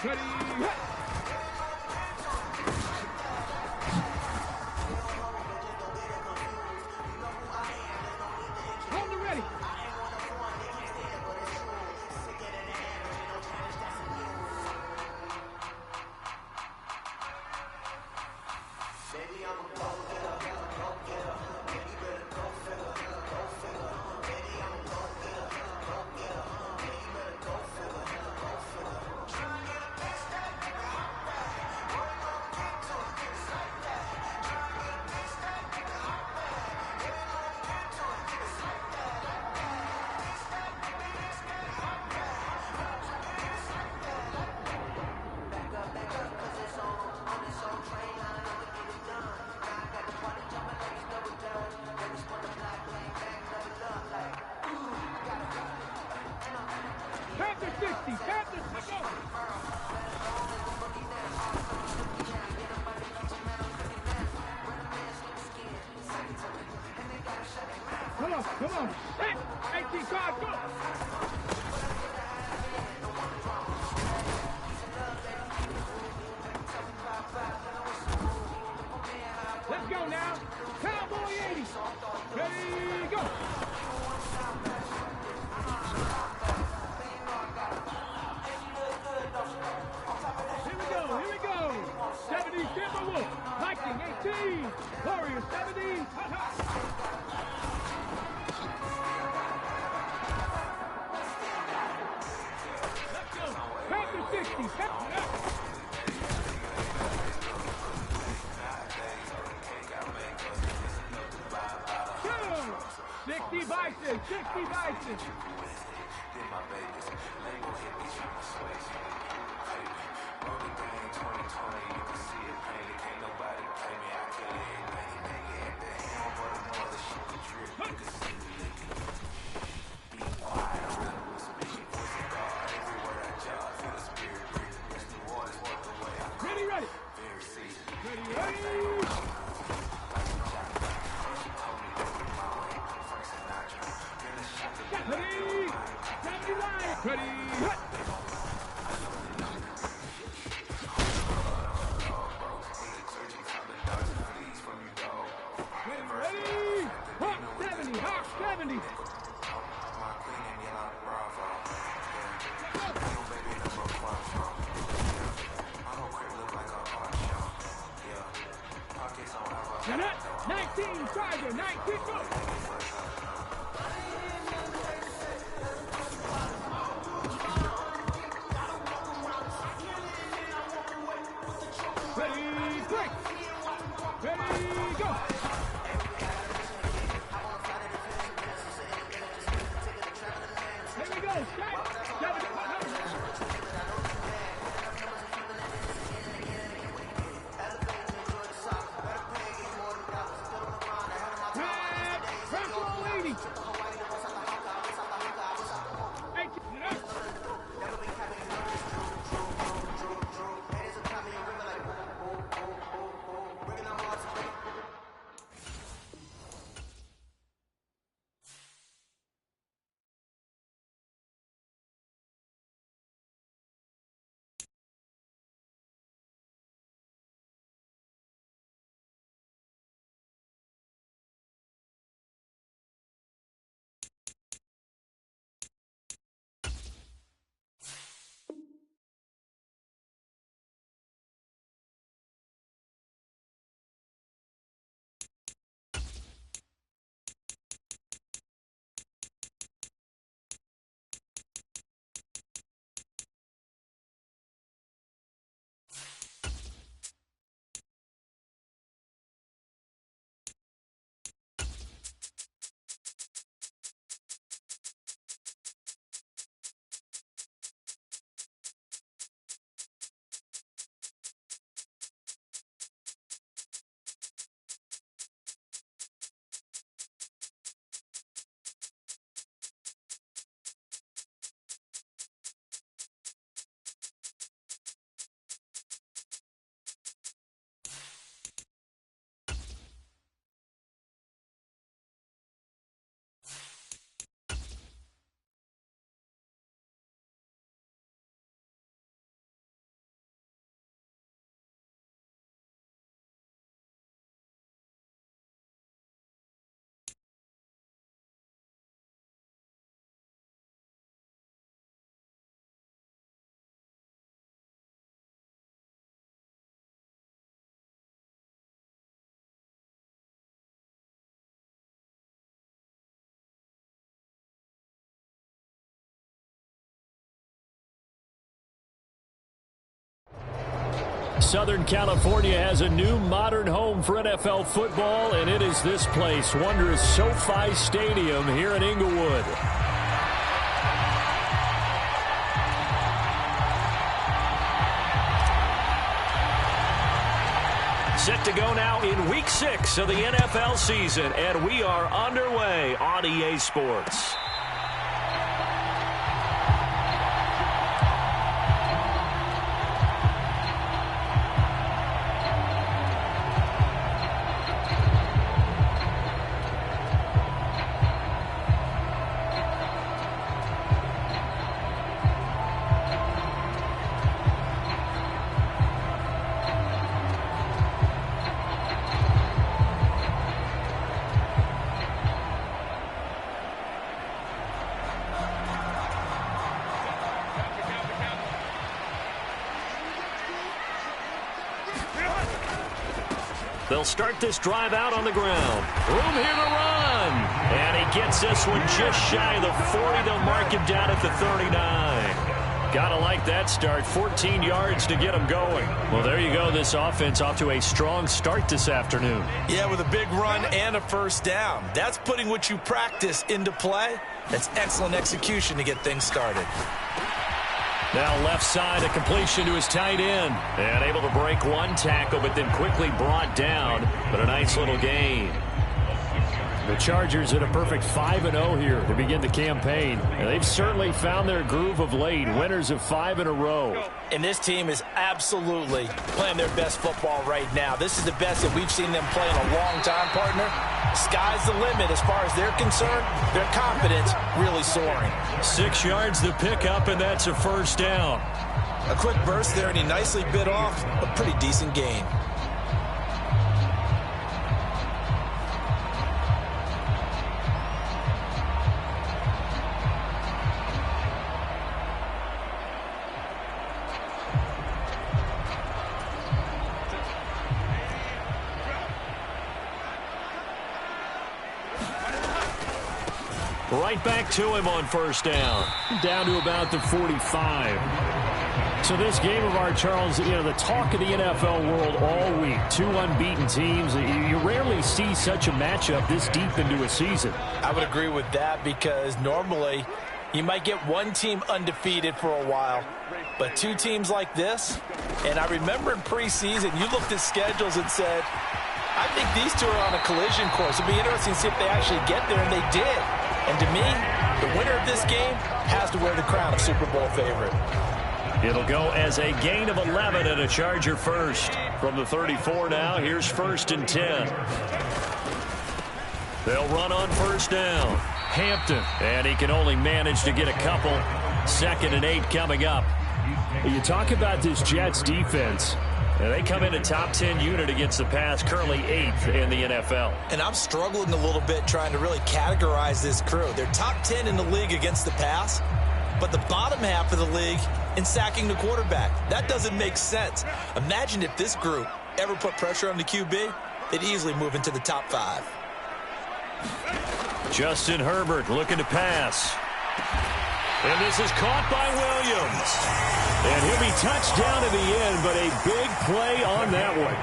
Ready, hit! Hold it ready! Panther 60! Panther, let's go! Come on, come on! Hey! 18 cards, go! Let's go now! Cowboy 80! Ready, go! Here we go! 70 Timberwolf, Viking 18, Warrior 70, Let's go! Panther 60, Panther up! 60 Bison, 60 Bison! Ready, ready! Ready, ready! Ready! 79! Ready! Hit! Ready! Hawk 70! Hawk 70! Jeanette! 19! Tiger! 19! Go! Ready, break! Ready, go! Here we go, Control 80! Southern California has a new modern home for NFL football, and it is this place, wondrous SoFi Stadium here in Inglewood. Set to go now in Week 6 of the NFL season, and we are underway on EA Sports. They'll start this drive out on the ground. Room here to run. And he gets this one just shy of the 40. They'll mark him down at the 39. Gotta like that start. 14 yards to get him going. Well, there you go. This offense off to a strong start this afternoon. Yeah, with a big run and a first down. That's putting what you practice into play. That's excellent execution to get things started. Now left side, a completion to his tight end. And able to break one tackle, but then quickly brought down. But a nice little gain. The Chargers at a perfect 5-0 here to begin the campaign. And they've certainly found their groove of late. Winners of 5 in a row. And this team is absolutely playing their best football right now. This is the best that we've seen them play in a long time, partner. Sky's the limit as far as they're concerned. Their confidence really soaring. 6 yards to pick up, and that's a first down. A quick burst there, and he nicely bit off a pretty decent gain. Right back to him on first down. Down to about the 45. So this game of our, Charles, you know, the talk of the NFL world all week. 2 unbeaten teams. You rarely see such a matchup this deep into a season. I would agree with that because normally you might get one team undefeated for a while. But 2 teams like this, and I remember in preseason you looked at schedules and said, I think these 2 are on a collision course. It'll be interesting to see if they actually get there, and they did. And to me, the winner of this game has to wear the crown of Super Bowl favorite. It'll go as a gain of 11 and a Charger first. From the 34 now, here's 1st and 10. They'll run on first down. Hampton, and he can only manage to get a couple. 2nd and 8 coming up. You talk about this Jets defense. And they come in a top 10 unit against the pass, currently 8th in the NFL. And I'm struggling a little bit trying to really categorize this crew. They're top 10 in the league against the pass, but the bottom half of the league in sacking the quarterback. That doesn't make sense. Imagine if this group ever put pressure on the QB, they'd easily move into the top 5. Justin Herbert looking to pass. And this is caught by Williams. And he'll be touched down to the end, but a big play on that one.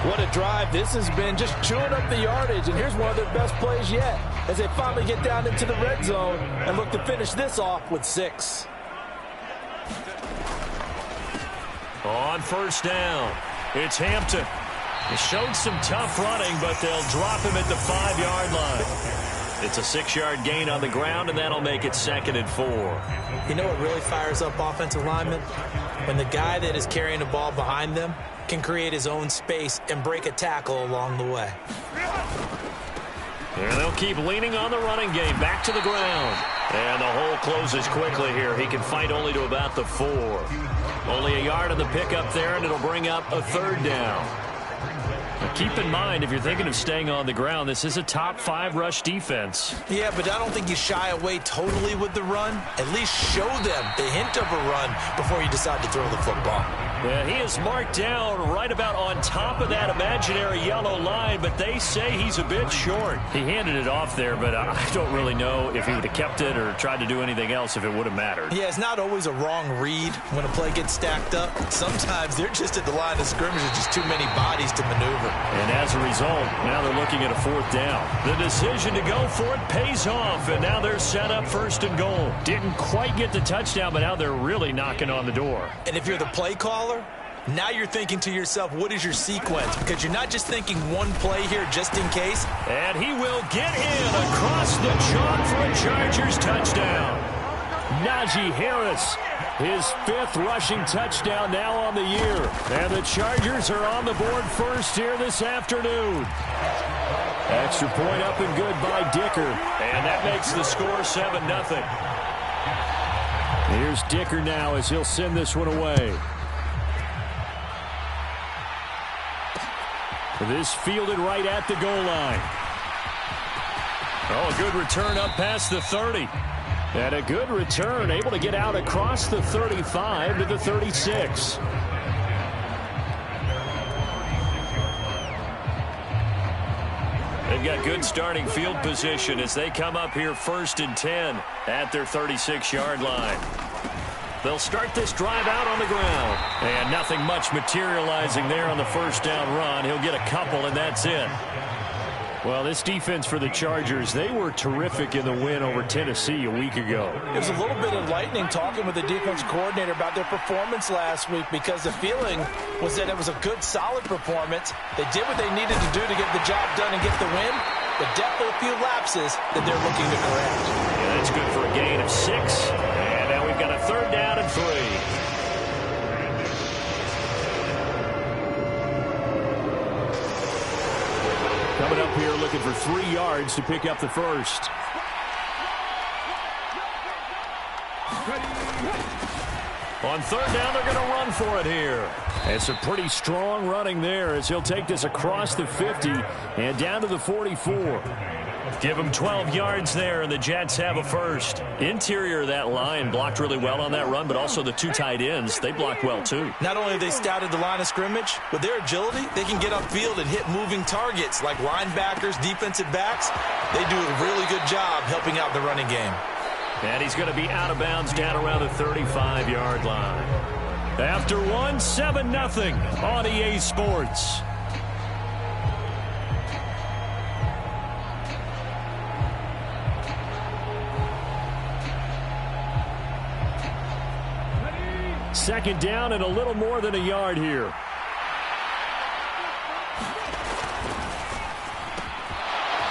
What a drive. This has been just chewing up the yardage, and here's one of their best plays yet as they finally get down into the red zone and look to finish this off with 6. On first down, it's Hampton. He showed some tough running, but they'll drop him at the 5-yard line. It's a 6-yard gain on the ground, and that'll make it 2nd and 4. You know what really fires up offensive linemen? When the guy that is carrying the ball behind them can create his own space and break a tackle along the way. And they'll keep leaning on the running game. Back to the ground. And the hole closes quickly here. He can fight only to about the 4. Only a yard on the pickup there, and it'll bring up a 3rd down. Now keep in mind, if you're thinking of staying on the ground, this is a top 5 rush defense. Yeah, but I don't think you shy away totally with the run. At least show them the hint of a run before you decide to throw the football. Well, he is marked down right about on top of that imaginary yellow line, but they say he's a bit short. He handed it off there, but I don't really know if he would have kept it or tried to do anything else if it would have mattered. Yeah, it's not always a wrong read when a play gets stacked up. Sometimes they're just at the line of scrimmage with just too many bodies to maneuver. And as a result, now they're looking at a 4th down. The decision to go for it pays off, and now they're set up 1st and goal. Didn't quite get the touchdown, but now they're really knocking on the door. And if you're the play caller, now you're thinking to yourself, what is your sequence? Because you're not just thinking one play here just in case. And he will get in across the chalk for a Chargers touchdown. Najee Harris, his 5th rushing touchdown now on the year. And the Chargers are on the board first here this afternoon. Extra point up and good by Dicker. And that makes the score 7-0. Here's Dicker now as he'll send this one away. This fielded right at the goal line. Oh, a good return up past the 30. And a good return, able to get out across the 35 to the 36. They've got good starting field position as they come up here 1st and 10 at their 36-yard line. They'll start this drive out on the ground. And nothing much materializing there on the 1st down run. He'll get a couple, and that's it. Well, this defense for the Chargers, they were terrific in the win over Tennessee a week ago. It was a little bit enlightening talking with the defense coordinator about their performance last week because the feeling was that it was a good, solid performance. They did what they needed to do to get the job done and get the win, but definitely a few lapses that they're looking to correct. Yeah, that's good for a gain of 6. And now we've got a 3rd down and 3. Coming up here looking for 3 yards to pick up the 1st. On 3rd down, they're going to run for it here. It's a pretty strong running there as he'll take this across the 50 and down to the 44. Give him 12 yards there, and the Jets have a 1st. Interior of that line blocked really well on that run, but also the 2 tight ends, they blocked well too. Not only have they scouted the line of scrimmage, with their agility, they can get upfield and hit moving targets like linebackers, defensive backs. They do a really good job helping out the running game. And he's going to be out of bounds down around the 35-yard line. After one, 7-0 on EA Sports. Second down and a little more than a yard here.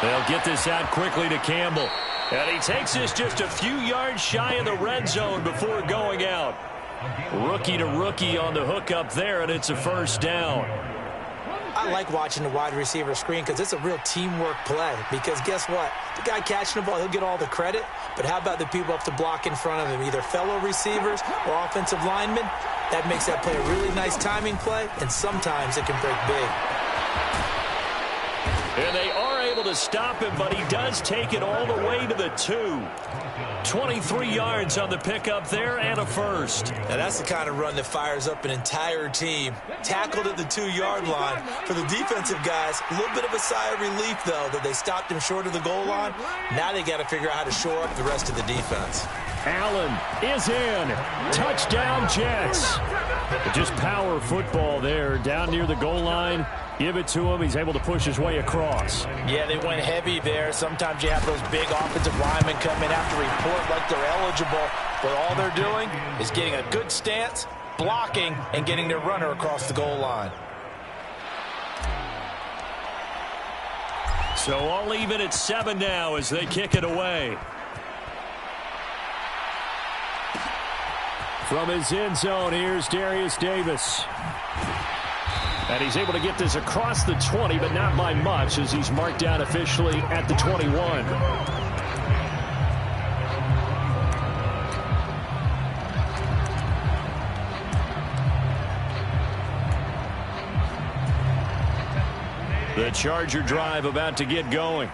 They'll get this out quickly to Campbell. And he takes this just a few yards shy of the red zone before going out. Rookie to rookie on the hook up there, and it's a 1st down. I like watching the wide receiver screen because it's a real teamwork play. Because guess what? The guy catching the ball, he'll get all the credit. But how about the people up to block in front of him, either fellow receivers or offensive linemen? That makes that play a really nice timing play, and sometimes it can break big. And they are able to stop him, but he does take it all the way to the 2. 23 yards on the pickup there and a 1st. Now that's the kind of run that fires up an entire team. Tackled at the 2-yard line. For the defensive guys, a little bit of a sigh of relief, though, that they stopped him short of the goal line. Now they got to figure out how to shore up the rest of the defense. Allen is in. Touchdown, Jets. Just power football there down near the goal line. Give it to him. He's able to push his way across. Yeah, they went heavy there. Sometimes you have those big offensive linemen come in after report like they're eligible, but all they're doing is getting a good stance, blocking, and getting their runner across the goal line. So all even at 7 now as they kick it away. From his end zone, here's Darius Davis. And he's able to get this across the 20, but not by much as he's marked down officially at the 21. The Charger drive about to get going.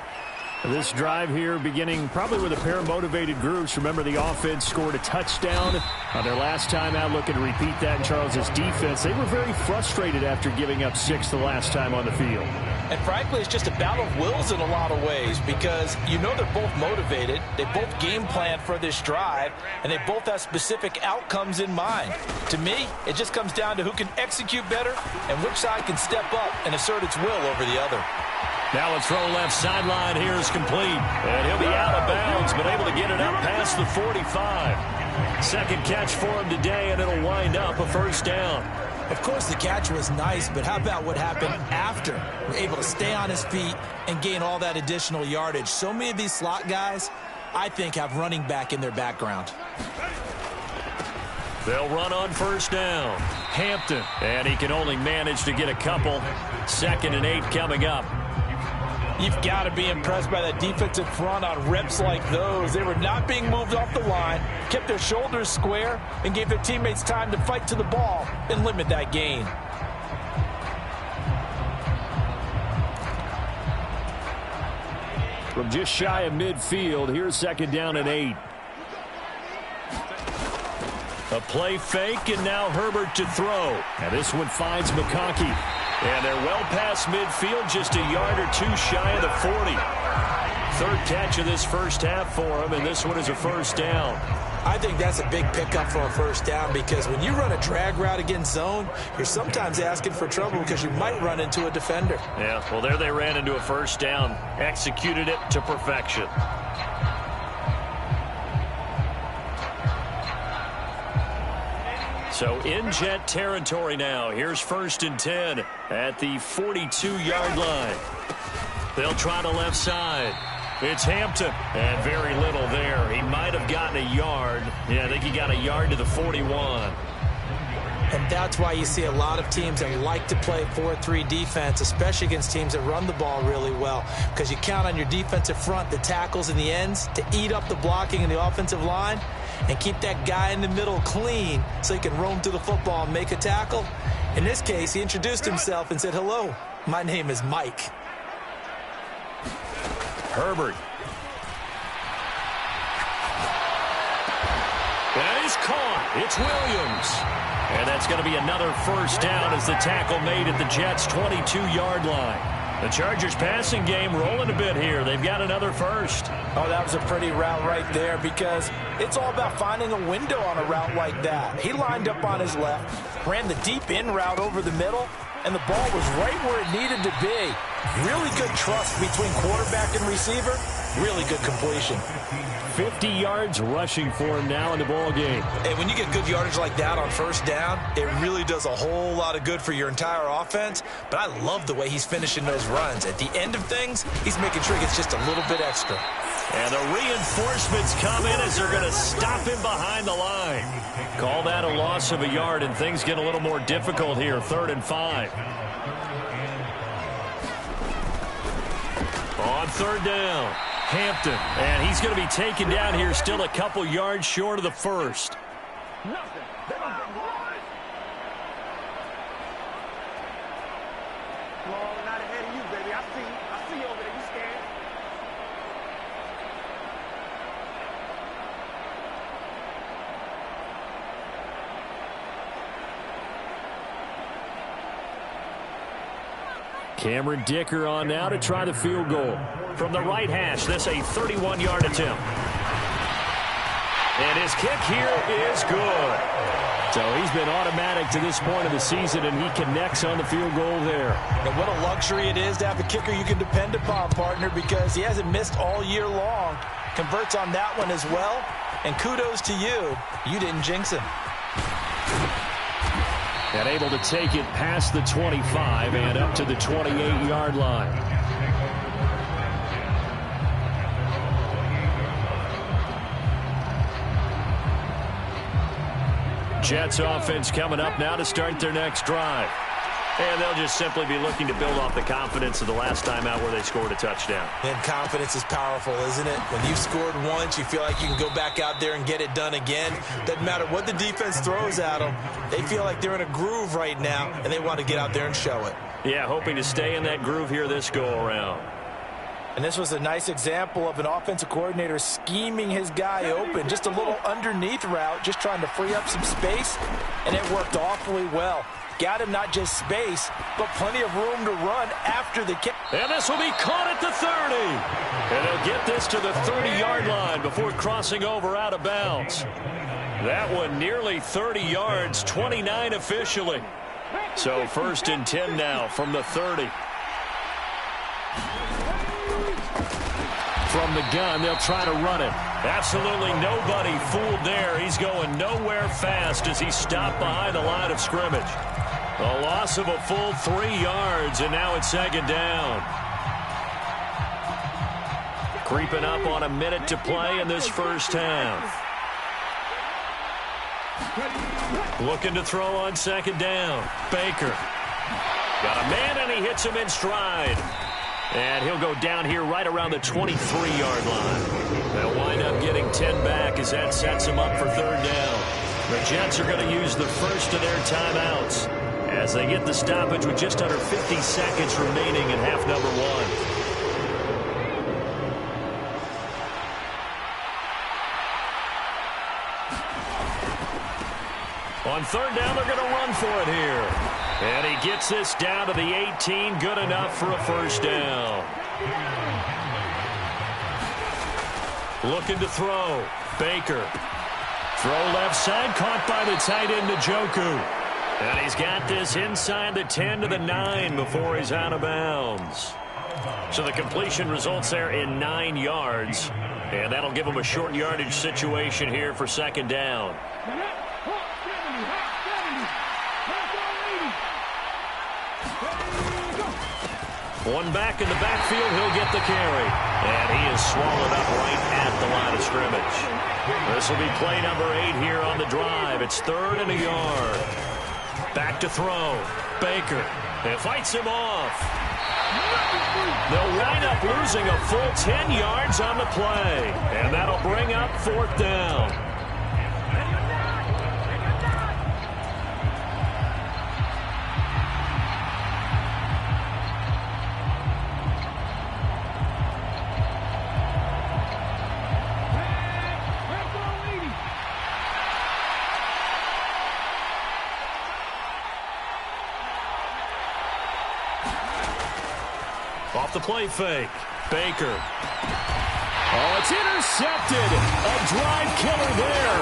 This drive here beginning probably with a pair of motivated groups. Remember, the offense scored a touchdown on their last time out. Looking to repeat that in Charles' defense. They were very frustrated after giving up 6 the last time on the field. And frankly, it's just a battle of wills in a lot of ways because you know they're both motivated. They both game planned for this drive, and they both have specific outcomes in mind. To me, it just comes down to who can execute better and which side can step up and assert its will over the other. Now a throw left sideline here is complete. And he'll be out of bounds, but able to get it up past the 45. Second catch for him today, and it'll wind up a first down. Of course, the catch was nice, but how about what happened after? Able to stay on his feet and gain all that additional yardage. So many of these slot guys, I think, have running back in their background. They'll run on first down. Hampton, and he can only manage to get a couple. 2nd and 8 coming up. You've got to be impressed by that defensive front on reps like those. They were not being moved off the line, kept their shoulders square, and gave their teammates time to fight to the ball and limit that gain. From just shy of midfield, here's 2nd down and 8. A play fake, and now Herbert to throw. And this one finds McConkey. And they're well past midfield, just a yard or two shy of the 40. 3rd catch of this first half for him, and this one is a first down. I think that's a big pickup for a first down because when you run a drag route against zone, you're sometimes asking for trouble because you might run into a defender. Yeah, well, there they ran into a first down. Executed it to perfection. So in Jet territory now. Here's 1st and 10 at the 42-yard line. They'll try to left side. It's Hampton, and very little there. He might have gotten a yard. Yeah, I think he got a yard to the 41. And that's why you see a lot of teams that like to play 4-3 defense, especially against teams that run the ball really well, because you count on your defensive front, the tackles and the ends, to eat up the blocking in the offensive line and keep that guy in the middle clean so he can roam through the football and make a tackle. In this case, he introduced himself and said, "Hello, my name is Mike." Herbert. That is caught. It's Williams. And that's going to be another first down as the tackle made at the Jets' 22-yard line. The Chargers passing game rolling a bit here. They've got another first. Oh, that was a pretty route right there because it's all about finding a window on a route like that. He lined up on his left, ran the deep in route over the middle, and the ball was right where it needed to be. Really good trust between quarterback and receiver. Really good completion. 50 yards rushing for him now in the ball game. And when you get good yardage like that on first down, it really does a whole lot of good for your entire offense. But I love the way he's finishing those runs. At the end of things, he's making sure he gets just a little bit extra. And the reinforcements come in as they're going to stop him behind the line. Call that a loss of a yard, and things get a little more difficult here. 3rd and 5. On 3rd down. Hampton, and he's going to be taken down here, still a couple yards short of the first. Nothing. Ball not ahead of you, baby. I see you over there. You scared? Cameron Dicker on now to try the field goal. From the right hash, this a 31-yard attempt. And his kick here is good. So he's been automatic to this point of the season, and he connects on the field goal there. And what a luxury it is to have a kicker you can depend upon, partner, because he hasn't missed all year long. Converts on that one as well. And kudos to you. You didn't jinx him. And able to take it past the 25 and up to the 28-yard line. Jets offense coming up now to start their next drive. And they'll just simply be looking to build off the confidence of the last time out where they scored a touchdown. And confidence is powerful, isn't it? When you've scored once, you feel like you can go back out there and get it done again. Doesn't matter what the defense throws at them. They feel like they're in a groove right now, and they want to get out there and show it. Yeah, hoping to stay in that groove here this go-around. And this was a nice example of an offensive coordinator scheming his guy open. Just a little underneath route, just trying to free up some space, and it worked awfully well. Got him not just space, but plenty of room to run after the kick. And this will be caught at the 30. And they'll get this to the 30-yard line before crossing over out of bounds. That one nearly 30 yards, 29 officially. So 1st and 10 now from the 30. From the gun, they'll try to run it. Absolutely nobody fooled there. He's going nowhere fast as he stopped behind the line of scrimmage. A loss of a full 3 yards, and now it's 2nd down. Creeping up on a minute to play in this first half. Looking to throw on 2nd down. Baker. Got a man, and he hits him in stride. And he'll go down here right around the 23-yard line. They'll wind up getting 10 back as that sets him up for 3rd down. The Jets are going to use the first of their timeouts as they get the stoppage with just under 50 seconds remaining in half number 1. On 3rd down, they're going to run for it here. And he gets this down to the 18, good enough for a 1st down. Looking to throw. Baker. Throw left side, caught by the tight end Njoku. And he's got this inside the 10 to the 9 before he's out of bounds. So the completion results there in 9 yards. And that'll give him a short yardage situation here for 2nd down. One back in the backfield, he'll get the carry. And he is swallowed up right at the line of scrimmage. This will be play number 8 here on the drive. It's 3rd and a yard. Back to throw. Baker. It fights him off. They'll wind up losing a full 10 yards on the play. And that'll bring up 4th down. Off the play fake. Baker. Oh, it's intercepted. A drive killer there.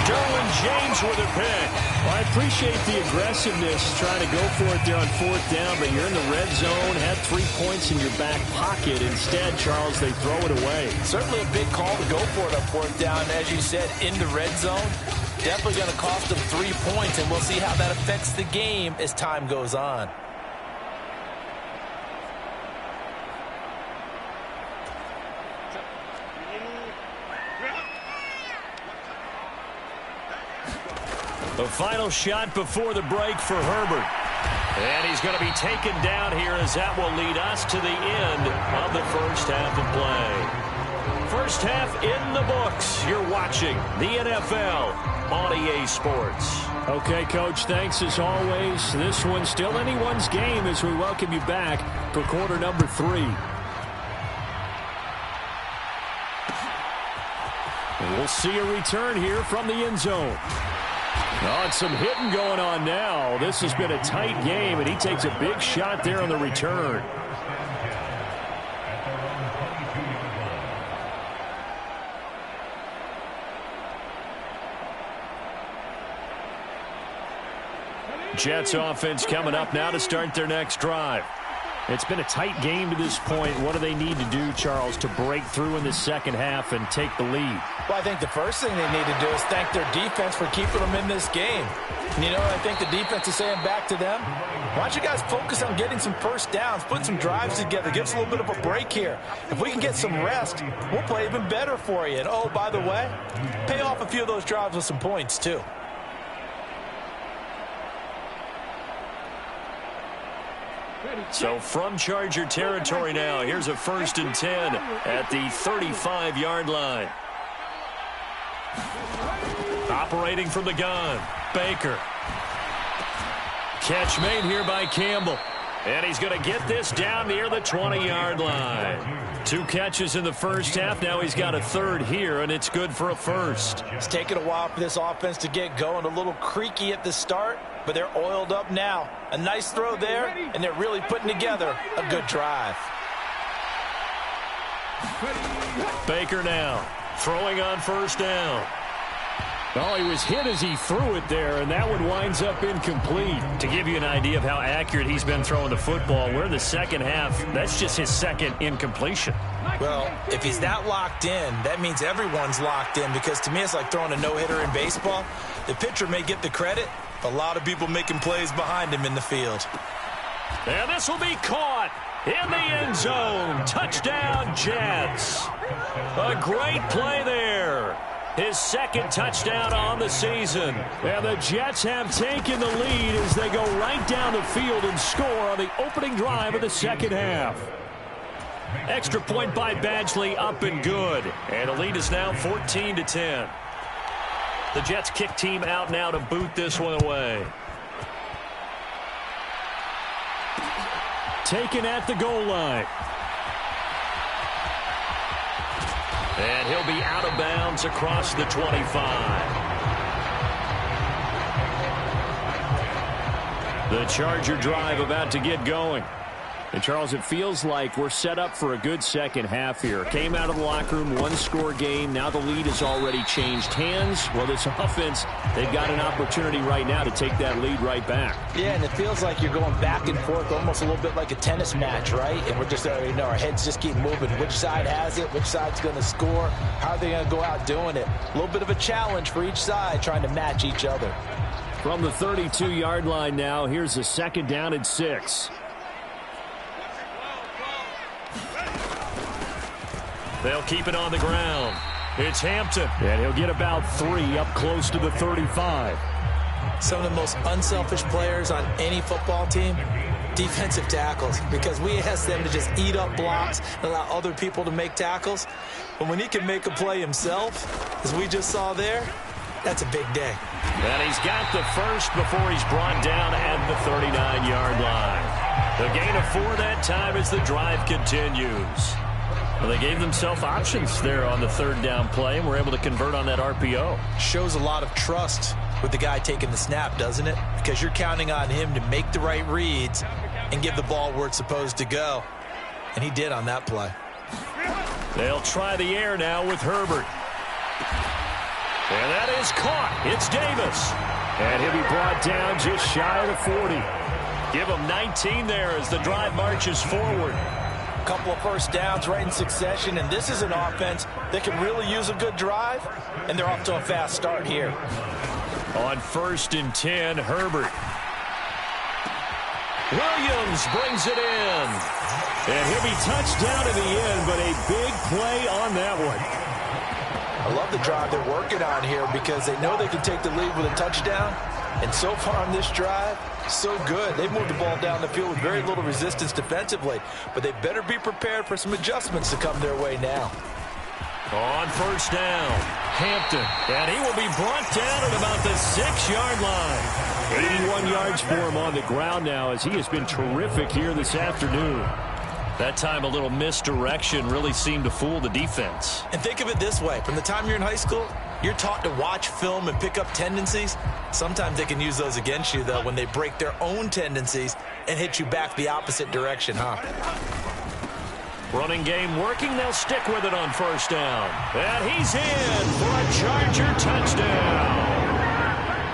Derwin James with a pick. Well, I appreciate the aggressiveness trying to go for it there on 4th down, but you're in the red zone, had 3 points in your back pocket. Instead, Charles, they throw it away. Certainly a big call to go for it on 4th down. As you said, in the red zone. Definitely going to cost them 3 points, and we'll see how that affects the game as time goes on. The final shot before the break for Herbert. And he's going to be taken down here as that will lead us to the end of the first half of play. First half in the books. You're watching the NFL on EA Sports. Okay, Coach, thanks as always. This one's still anyone's game as we welcome you back for quarter number 3. And we'll see a return here from the end zone. Oh, and some hitting going on now. This has been a tight game, and he takes a big shot there on the return. Jets offense coming up now to start their next drive. It's been a tight game to this point. What do they need to do, Charles, to break through in the second half and take the lead? Well, I think the first thing they need to do is thank their defense for keeping them in this game. And you know what I think the defense is saying back to them? Why don't you guys focus on getting some first downs, put some drives together, give us a little bit of a break here. If we can get some rest, we'll play even better for you. And, oh, by the way, pay off a few of those drives with some points, too. So from Charger territory now, here's a 1st and 10 at the 35-yard line. Operating from the gun, Baker. Catch made here by Campbell. And he's going to get this down near the 20-yard line. 2 catches in the first half. Now he's got a third here, and it's good for a first. It's taken a while for this offense to get going. A little creaky at the start, but they're oiled up now. A nice throw there, and they're really putting together a good drive. Baker now throwing on first down. Oh, he was hit as he threw it there, and that one winds up incomplete. To give you an idea of how accurate he's been throwing the football, we're in the second half. That's just his second incompletion. Well, if he's not locked in, that means everyone's locked in, because to me it's like throwing a no-hitter in baseball. The pitcher may get the credit, but a lot of people making plays behind him in the field. And this will be caught in the end zone. Touchdown, Jets. A great play there. His second touchdown on the season. And the Jets have taken the lead as they go right down the field and score on the opening drive of the second half. Extra point by Badgley, up and good. And the lead is now 14-10. The Jets kick team out now to boot this one away. Taken at the goal line. And he'll be out of bounds across the 25. The Charger drive about to get going. And, Charles, it feels like we're set up for a good second half here. Came out of the locker room, one-score game. Now the lead has already changed hands. Well, this offense, they've got an opportunity right now to take that lead right back. Yeah, and it feels like you're going back and forth, almost a little bit like a tennis match, right? And we're just, our heads just keep moving. Which side has it? Which side's going to score? How are they going to go out doing it? A little bit of a challenge for each side, trying to match each other. From the 32-yard line now, here's a second down and 6. They'll keep it on the ground. It's Hampton. And he'll get about 3 up close to the 35. Some of the most unselfish players on any football team, defensive tackles, because we ask them to just eat up blocks and allow other people to make tackles. But when he can make a play himself, as we just saw there, that's a big day. And he's got the first before he's brought down at the 39-yard line. The gain of 4 that time as the drive continues. Well, they gave themselves options there on the third down play, and were able to convert on that RPO. Shows a lot of trust with the guy taking the snap, doesn't it? Because you're counting on him to make the right reads and give the ball where it's supposed to go. And he did on that play. They'll try the air now with Herbert. And that is caught. It's Davis. And he'll be brought down just shy of the 40. Give him 19 there as the drive marches forward. A couple of first downs right in succession, and this is an offense that can really use a good drive, and they're off to a fast start here. On 1st and 10, Herbert. Williams brings it in. And he'll be touched down in the end, but a big play on that one. I love the drive they're working on here because they know they can take the lead with a touchdown. And so far on this drive, so good. They've moved the ball down the field with very little resistance defensively, but they better be prepared for some adjustments to come their way now. On 1st down, Hampton. And he will be brought down at about the 6-yard line. 81 yards for him on the ground now as he has been terrific here this afternoon. That time a little misdirection really seemed to fool the defense. And think of it this way. From the time you're in high school, you're taught to watch film and pick up tendencies. Sometimes they can use those against you, though, when they break their own tendencies and hit you back the opposite direction, huh? Running game working. They'll stick with it on 1st down. And he's in for a Charger touchdown.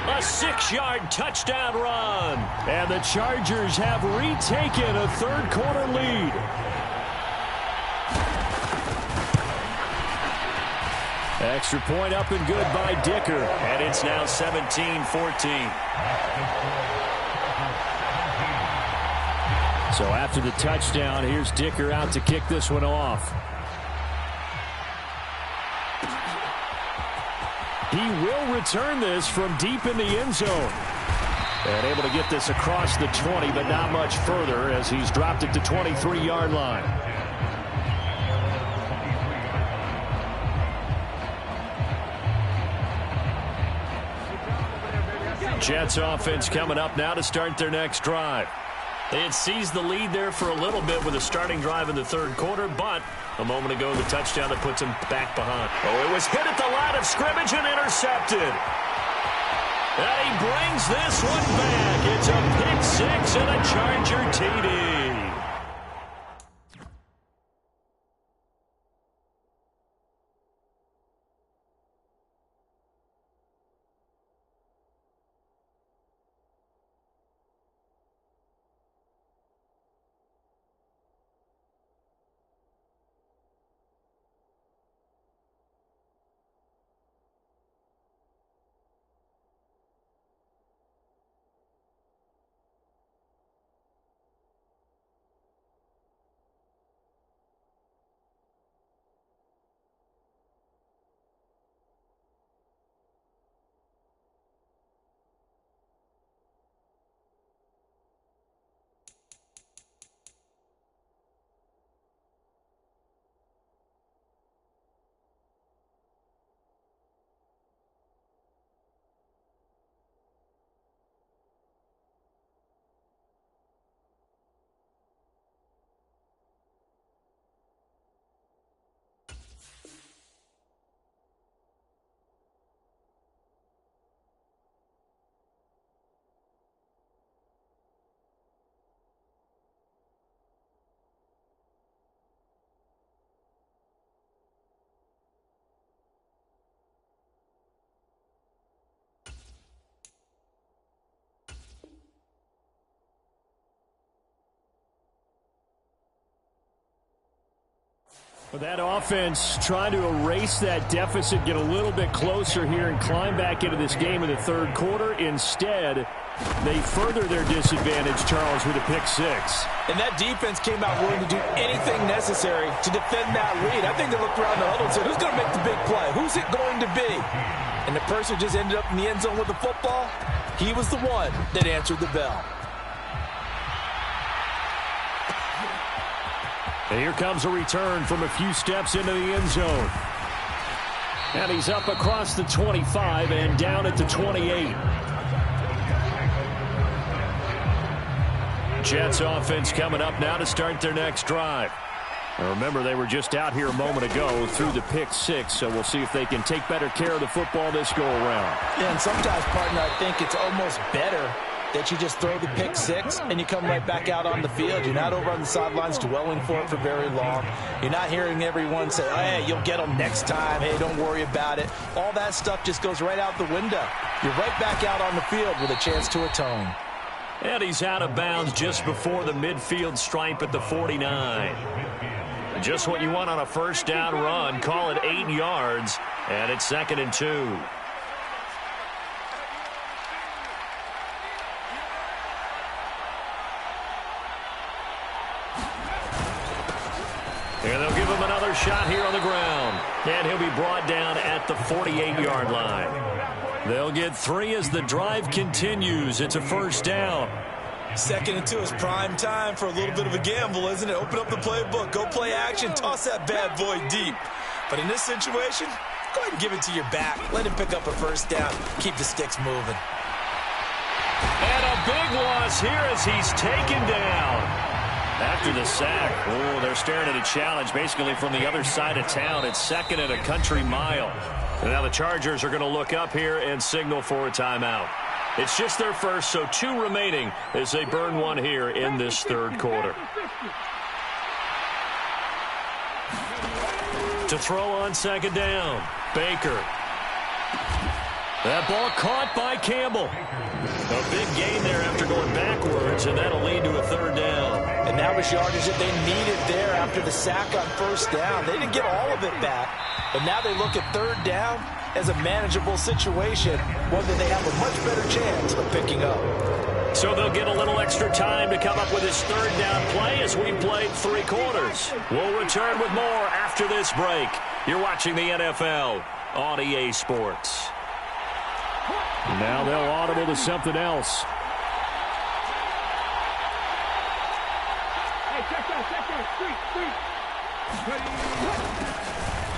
A 6-yard touchdown run. And the Chargers have retaken a third-quarter lead. Extra point up and good by Dicker. And it's now 17-14. So after the touchdown, here's Dicker out to kick this one off. He will return this from deep in the end zone. And able to get this across the 20, but not much further as he's dropped it to 23-yard line. Jets offense coming up now to start their next drive. They had seized the lead there for a little bit with a starting drive in the third quarter, but a moment ago, the touchdown that puts them back behind. Oh, it was hit at the line of scrimmage and intercepted. And he brings this one back. It's a pick six and a Charger TD. With that offense trying to erase that deficit, get a little bit closer here and climb back into this game in the third quarter. Instead, they further their disadvantage, Charles, with a pick six. And that defense came out willing to do anything necessary to defend that lead. I think they looked around the huddle and said, who's going to make the big play? Who's it going to be? And the person just ended up in the end zone with the football. He was the one that answered the bell. And here comes a return from a few steps into the end zone. And he's up across the 25 and down at the 28. Jets offense coming up now to start their next drive. Now remember, they were just out here a moment ago through the pick six, so we'll see if they can take better care of the football this go-around. Yeah, and sometimes, partner, I think it's almost better that you just throw the pick six and you come right back out on the field. You're not over on the sidelines dwelling for it for very long. You're not hearing everyone say, hey, you'll get them next time. Hey, don't worry about it. All that stuff just goes right out the window. You're right back out on the field with a chance to atone. And he's out of bounds just before the midfield stripe at the 49. Just what you want on a first down run. Call it 8 yards, and it's 2nd and 2. And they'll give him another shot here on the ground. And he'll be brought down at the 48-yard line. They'll get 3 as the drive continues. It's a first down. 2nd and 2 is prime time for a little bit of a gamble, isn't it? Open up the playbook, go play action, toss that bad boy deep. But in this situation, go ahead and give it to your back. Let him pick up a first down. Keep the sticks moving. And a big loss here as he's taken down. After the sack, oh, they're staring at a challenge basically from the other side of town. It's 2nd and a country mile. And now the Chargers are going to look up here and signal for a timeout. It's just their first, so 2 remaining as they burn 1 here in this third quarter. To throw on 2nd down, Baker. That ball caught by Campbell. A big gain there after going backwards, and that'll lead to a 3rd down. And that was yardage that they needed there after the sack on first down. They didn't get all of it back, but now they look at 3rd down as a manageable situation, one that they have a much better chance of picking up. So they'll get a little extra time to come up with this 3rd down play as we played 3 quarters. We'll return with more after this break. You're watching the NFL on EA Sports. Now they'll audible to something else.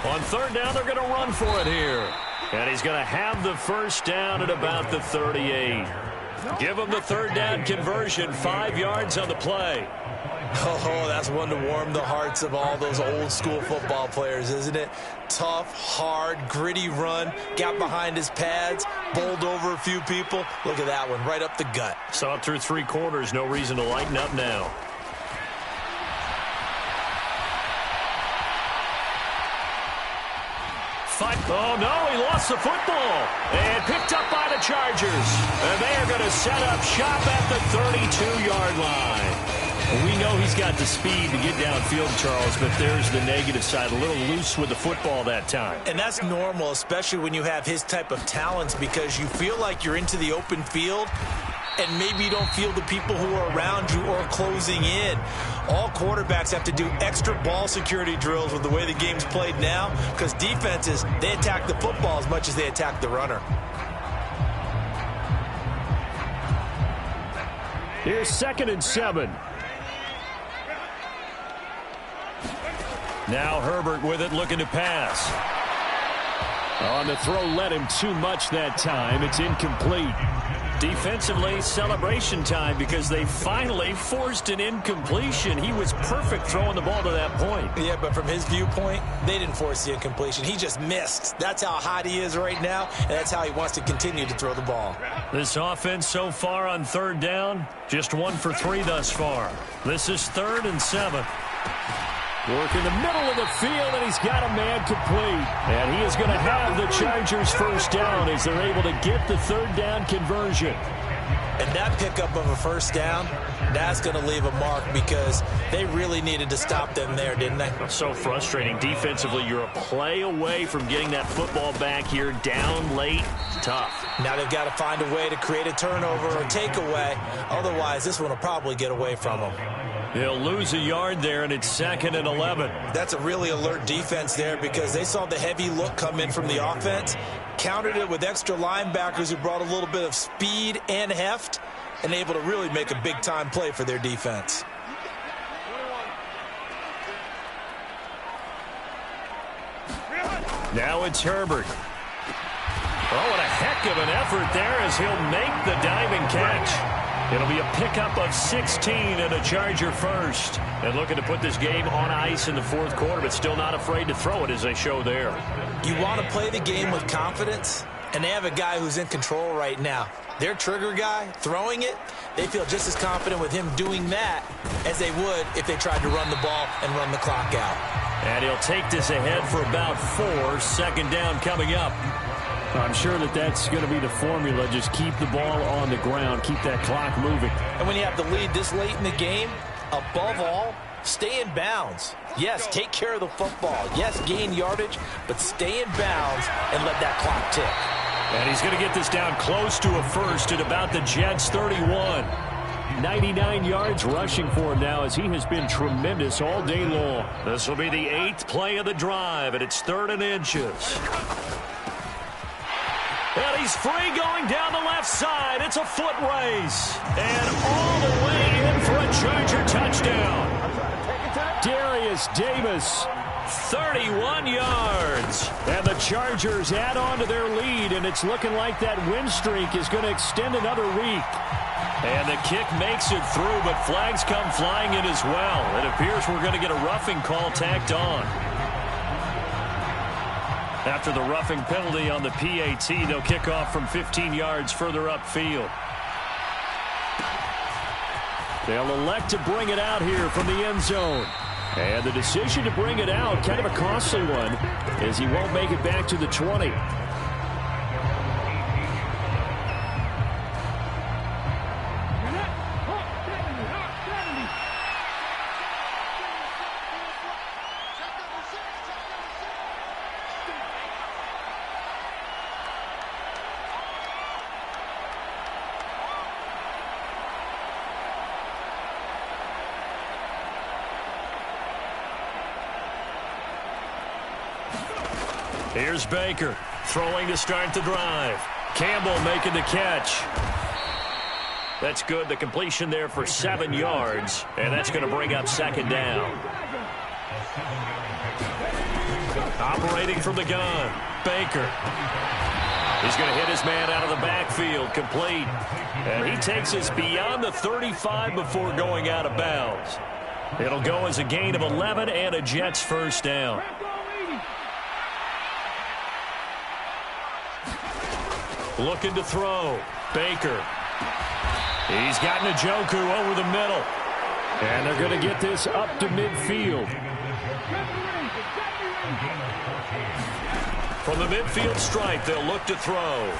On 3rd down, they're going to run for it here. And he's going to have the first down at about the 38. Give them the third down conversion, 5 yards on the play. Oh, that's one to warm the hearts of all those old school football players, isn't it? Tough, hard, gritty run, got behind his pads, bowled over a few people. Look at that one, right up the gut. Saw it through 3 quarters, no reason to lighten up now. Oh, no, he lost the football. And picked up by the Chargers. And they are going to set up shop at the 32-yard line. We know he's got the speed to get downfield, Charles, but there's the negative side. A little loose with the football that time. And that's normal, especially when you have his type of talents, because you feel like you're into the open field and maybe you don't feel the people who are around you or closing in. All quarterbacks have to do extra ball security drills with the way the game's played now, because defenses, they attack the football as much as they attack the runner. Here's 2nd and 7. Now Herbert with it, looking to pass. On the throw, led him too much that time. It's incomplete. Defensively, celebration time because they finally forced an incompletion. He was perfect throwing the ball to that point. Yeah, but from his viewpoint, they didn't force the incompletion. He just missed. That's how hot he is right now, and that's how he wants to continue to throw the ball. This offense so far on 3rd down, just 1 for 3 thus far. This is 3rd and 7. Work in the middle of the field, and he's got a man complete. And he is going to have the Chargers first down as they're able to get the 3rd down conversion. And that pickup of a first down, that's going to leave a mark because they really needed to stop them there, didn't they? So frustrating. Defensively, you're a play away from getting that football back here down late. Tough. Now they've got to find a way to create a turnover or takeaway. Otherwise, this one will probably get away from them. They'll lose a yard there, and it's 2nd and 11. That's a really alert defense there because they saw the heavy look come in from the offense, countered it with extra linebackers who brought a little bit of speed and heft, and able to really make a big-time play for their defense. Now it's Herbert. Oh, what a heck of an effort there as he'll make the diving catch. It'll be a pickup of 16 and a Charger first. And looking to put this game on ice in the 4th quarter, but still not afraid to throw it as they show there. You want to play the game with confidence, and they have a guy who's in control right now. Their trigger guy, throwing it, they feel just as confident with him doing that as they would if they tried to run the ball and run the clock out. And he'll take this ahead for about 4. 2nd down coming up. I'm sure that that's going to be the formula. Just keep the ball on the ground. Keep that clock moving. And when you have the lead this late in the game, above all, stay in bounds. Yes, take care of the football. Yes, gain yardage, but stay in bounds and let that clock tick. And he's going to get this down close to a first at about the Jets' 31. 99 yards rushing for him now as he has been tremendous all day long. This will be the 8th play of the drive, and it's 3rd and inches. And he's free going down the left side. It's a foot race. And all the way in for a Charger touchdown. Darius Davis. 31 yards. And the Chargers add on to their lead, and it's looking like that win streak is going to extend another week. And the kick makes it through, but flags come flying in as well. It appears we're going to get a roughing call tacked on. After the roughing penalty on the PAT, they'll kick off from 15 yards further upfield. They'll elect to bring it out here from the end zone. And the decision to bring it out, kind of a costly one, as he won't make it back to the 20. Here's Baker throwing to start the drive. Campbell making the catch. That's good. The completion there for 7 yards, and that's going to bring up 2nd down. Operating from the gun, Baker. He's going to hit his man out of the backfield, complete. And he takes us beyond the 35 before going out of bounds. It'll go as a gain of 11 and a Jets first down. Looking to throw. Baker. He's got Njoku over the middle. And they're going to get this up to midfield. From the midfield stripe, they'll look to throw.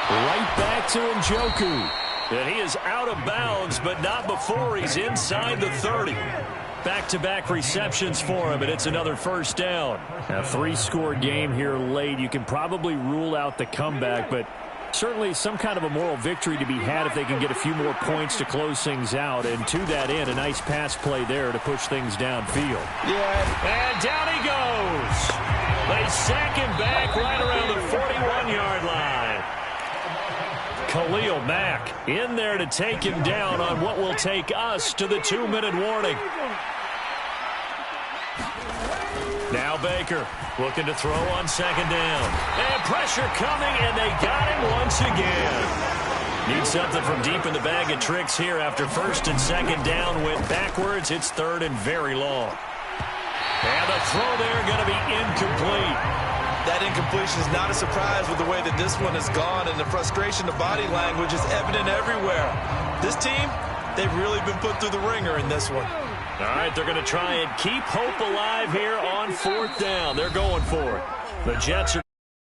Right back to Njoku. And he is out of bounds, but not before he's inside the 30. Back-to-back receptions for him, and it's another first down. A 3-score game here late. You can probably rule out the comeback, but certainly some kind of a moral victory to be had if they can get a few more points to close things out. And to that end, a nice pass play there to push things downfield. Yeah. And down he goes. They sack him back right around the 41-yard line. Khalil Mack in there to take him down on what will take us to the 2-minute warning. Now Baker looking to throw on second down. And pressure coming, and they got him once again. Need something from deep in the bag of tricks here after first and second down went backwards. It's third and very long. And the throw there going to be incomplete. That incompletion is not a surprise with the way that this one has gone, and the frustration, the body language is evident everywhere. This team, they've really been put through the ringer in this one. All right, they're going to try and keep hope alive here on fourth down. They're going for it. The Jets are